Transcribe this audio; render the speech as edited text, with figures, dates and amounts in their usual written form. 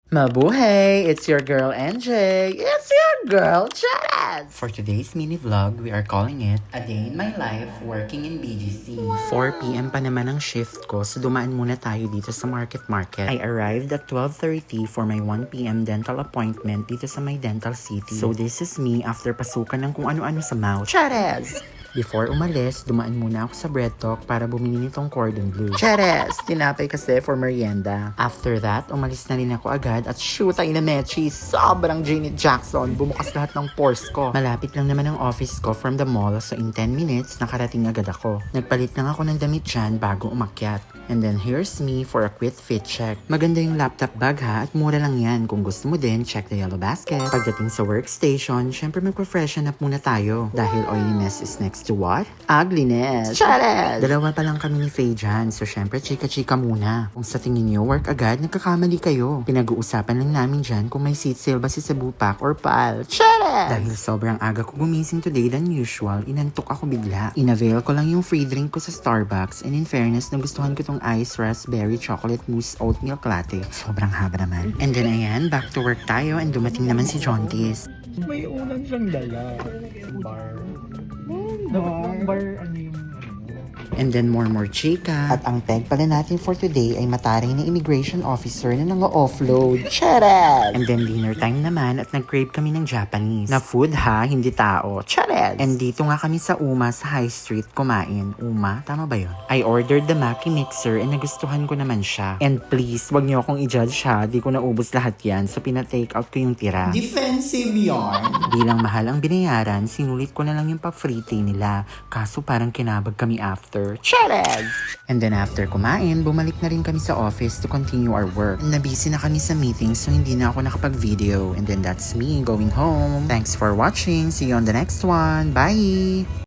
Mabuhay! It's your girl NJ. It's your girl Chaz. For today's mini vlog, we are calling it A Day in My Life Working in BGC. 4 p.m. pa naman ang shift ko, so dumaan muna tayo dito sa Market. I arrived at 12:30 for my 1 p.m. dental appointment dito sa my dental city. So this is me after pasukan ng kung ano-ano sa mouth. Chaz! Before umalis, dumaan muna ako sa Bread Talk para bumili nitong cordon bleu. Cheres! Tinapay kasi for merienda. After that, umalis na rin ako agad at shoot ay na mechi. Sobrang Janet Jackson. Bumukas lahat ng pores ko. Malapit lang naman ang office ko from the mall, so in 10 minutes, nakarating agad ako. Nagpalit lang ako ng damit dyan bago umakyat. And then here's me for a quick fit check. Maganda yung laptop bag ha, at mura lang yan. Kung gusto mo din, check the yellow basket. Pagdating sa workstation, syempre magpa-freshen up muna tayo. Dahil oiliness is next to what? Ugliness. Chalet! Dalawa pa lang kami ni Faye dyan, so syempre chika-chika muna. Kung sa tingin nyo work agad, nagkakamali kayo. Pinag-uusapan lang namin dyan kung may seat sale ba si Cebu Pack or PAL. Chalet! Dahil sobrang aga ko gumising today than usual, inantok ako bigla. Inavail ko lang yung free drink ko sa Starbucks, and in fairness, nagustuhan ko tong ice raspberry chocolate mousse oatmeal latte. Sobrang haba naman. And then ayan, back to work tayo, and dumating naman si Jontis. May unan siyang dala. Bar. Dapat bar, ano yung And then more chika. At ang peg pala natin for today ay mataring na immigration officer na nang-offload. Charet! And then dinner time naman at nag-crave kami ng Japanese. Na food ha, hindi tao. Charet! And dito nga kami sa Uma sa High Street kumain. Uma, tama ba yun? I ordered the Maki Mixer and nagustuhan ko naman siya. And please, wag niyo akong i-judge ha. Di ko naubos lahat yan, so pina-take out ko yung tira. Defensive yarn! Bilang mahal ang binayaran, sinulit ko na lang yung pa-free tea nila. Kaso parang kinabag kami after. Cheres! And then after kumain, bumalik na rin kami sa office to continue our work. Nabisi na kami sa meeting, so hindi na ako nakapag-video. And then that's me going home. Thanks for watching. See you on the next one. Bye!